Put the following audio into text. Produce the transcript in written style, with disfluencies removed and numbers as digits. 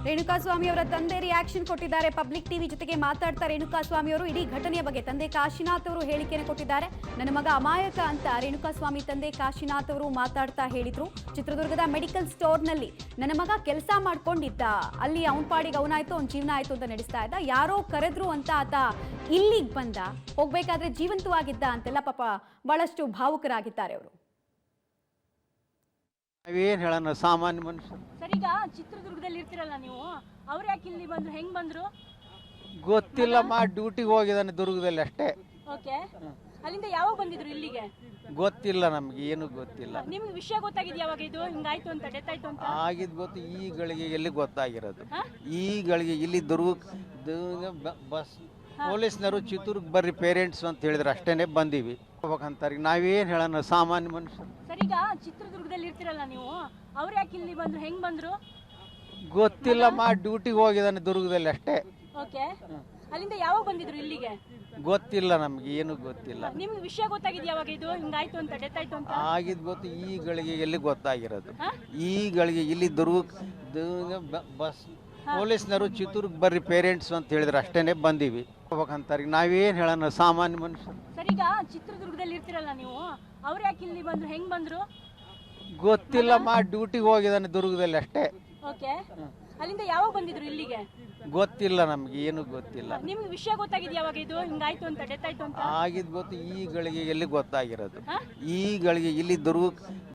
ರೇಣುಕಾಸ್ವಾಮಿ ಅವರ ತಂದೆ ರಿಯಾಕ್ಷನ್ ಕೊಟ್ಟಿದ್ದಾರೆ. ಪಬ್ಲಿಕ್ ಟಿವಿ ಜೊತೆಗೆ ಮಾತಾಡ್ತಾ ರೇಣುಕಾಸ್ವಾಮಿ ಅವರು ಇಡೀ ಘಟನೆಯ ಬಗ್ಗೆ ತಂದೆ ಕಾಶಿನಾಥ್ ಅವರು ಹೇಳಿಕೆಯನ್ನು ಕೊಟ್ಟಿದ್ದಾರೆ. ನನ್ನ ಮಗ ಅಮಾಯಕ ಅಂತ ರೇಣುಕಾಸ್ವಾಮಿ ತಂದೆ ಕಾಶಿನಾಥ್ ಅವರು ಮಾತಾಡ್ತಾ ಹೇಳಿದ್ರು. ಚಿತ್ರದುರ್ಗದ ಮೆಡಿಕಲ್ ಸ್ಟೋರ್ನಲ್ಲಿ ನನ್ನ ಮಗ ಕೆಲಸ ಮಾಡ್ಕೊಂಡಿದ್ದ, ಅಲ್ಲಿ ಅವನ ಪಾಡಿಗೆ ಅವನಾಯ್ತು, ಅವ್ನ ಜೀವನ ಆಯ್ತು ಅಂತ ನಡೆಸ್ತಾ ಇದ್ದ. ಯಾರೋ ಕರೆದ್ರು ಅಂತ ಆತ ಇಲ್ಲಿಗೆ ಬಂದ, ಹೋಗ್ಬೇಕಾದ್ರೆ ಜೀವಂತವಾಗಿದ್ದ ಅಂತೆಲ್ಲ ಪಾಪ ಬಹಳಷ್ಟು ಭಾವುಕರಾಗಿದ್ದಾರೆ ಅವರು. ನಾವೇನು ಹೇಳೋಣ, ಸಾಮಾನ್ಯ ಮನುಷ್ಯರು. ಸರ್, ಈಗ ಚಿತ್ರದುರ್ಗದಲ್ಲಿ ಇರ್ತಿರಲ್ಲ ನೀವು, ಅವ್ರು ಯಾಕೆ ಇಲ್ಲಿ ಬಂದ್ರು, ಹೆಂಗ್ ಬಂದ್ರು ಗೊತ್ತಿಲ್ಲ. ಡ್ಯೂಟಿಗೆ ಹೋಗಿದ್ದಾನೆ ದುರ್ಗದಲ್ಲಿ ಅಷ್ಟೇ. ಓಕೆ, ಅಲ್ಲಿಂದ ಯಾವಾಗ ಬಂದಿದ್ರು ಇಲ್ಲಿಗೆ ಗೊತ್ತಿಲ್ಲ, ನಮ್ಗೆ ಏನು ಗೊತ್ತಿಲ್ಲ. ನಿಮ್ಗೆ ವಿಷಯ ಗೊತ್ತಾಗಿದ್ ಯಾವಾಗ ಇದು ಹಿಂಗಾಯ್ತು ಅಂತ, ಡೆತ್ ಆಯ್ತು ಅಂತ? ಆಗಿದ್ ಗೊತ್ತು ಈ ಗಳಿಗೆ ಎಲ್ಲಿ ಗೊತ್ತಾಗಿರೋದು. ಈ ಗಳಿಗೆ ಇಲ್ಲಿ ದುರ್ಗ ಬಸ್ ಪೊಲೀಸ್ನವರು ಚಿತ್ತೂರ್ಗೆ ಬರ್ರಿ ಪೇರೆಂಟ್ಸ್ ಅಂತ ಹೇಳಿದ್ರೆ ಅಷ್ಟೇನೆ ಬಂದೀವಿ ಹೋಗ್ಬೇಕಂತಾರೆ. ನಾವೇನು ಹೇಳೋಣ, ಸಾಮಾನ್ಯ ಮನುಷ್ಯರು. ಸರ್, ಈಗ ಚಿತ್ರದುರ್ಗದಲ್ಲಿ ಇರ್ತಿರಲ್ಲ ನೀವು, ಅವ್ರು ಯಾಕೆ ಇಲ್ಲಿ ಬಂದ್ರು, ಹೆಂಗ್ ಬಂದ್ರು ಗೊತ್ತಿಲ್ಲ. ಡ್ಯೂಟಿಗೆ ಹೋಗಿದ್ದಾನೆ ದುರ್ಗದಲ್ಲಿ ಅಷ್ಟೇ. ಓಕೆ, ಅಲ್ಲಿಂದ ಯಾವಾಗ ಬಂದಿದ್ರು ಇಲ್ಲಿಗೆ ಗೊತ್ತಿಲ್ಲ, ನಮ್ಗೆ ಏನು ಗೊತ್ತಿಲ್ಲ. ನಿಮ್ಗೆ ವಿಷಯ ಗೊತ್ತಾಗಿದ್ ಯಾವಾಗ ಇದು ಹಿಂಗಾಯ್ತು ಅಂತ, ಡೆತ್ ಆಯ್ತು ಅಂತ? ಆಗಿದ್ ಗೊತ್ತು ಈ ಗಳಿಗೆ ಎಲ್ಲಿ ಗೊತ್ತಾಗಿರೋದು. ಈ ಗಳಿಗೆ ಇಲ್ಲಿ ದುರ್ಗ ಬಸ್ ಪೊಲೀಸ್ನವರು ಚಿತ್ತೂರ್ಗೆ ಬರ್ರಿ ಪೇರೆಂಟ್ಸ್ ಅಂತ ಹೇಳಿದ್ರೆ ಅಷ್ಟೇನೆ ಬಂದೀವಿ ಹೋಗ್ಬೇಕಂತಾರೆ. ನಾವೇನು ಹೇಳೋಣ, ಸಾಮಾನ್ಯ ಮನುಷ್ಯರು. ಸರ್, ಈಗ ಚಿತ್ರದುರ್ಗದಲ್ಲಿ ಇರ್ತಿರಲ್ಲ ನೀವು, ಅವ್ರು ಯಾಕೆ ಇಲ್ಲಿ ಬಂದ್ರು, ಹೆಂಗ್ ಬಂದ್ರು ಗೊತ್ತಿಲ್ಲ. ಡ್ಯೂಟಿಗೆ ಹೋಗಿದ್ದಾನೆ ದುರ್ಗದಲ್ಲಿ ಅಷ್ಟೇ. ಓಕೆ, ಅಲ್ಲಿಂದ ಯಾವಾಗ ಬಂದಿದ್ರು ಇಲ್ಲಿಗೆ ಗೊತ್ತಿಲ್ಲ, ನಮ್ಗೆ ಏನು ಗೊತ್ತಿಲ್ಲ. ನಿಮ್ಗೆ ವಿಷಯ ಗೊತ್ತಾಗಿದ್ ಯಾವಾಗ ಇದು ಹಿಂಗಾಯ್ತು ಅಂತ, ಡೆತ್ ಆಯ್ತು ಅಂತ? ಆಗಿದ್ ಗೊತ್ತು ಈ ಗಳಿಗೆ ಎಲ್ಲಿ ಗೊತ್ತಾಗಿರೋದು. ಈ ಗಳಿಗೆ ಇಲ್ಲಿ ದುರ್ಗ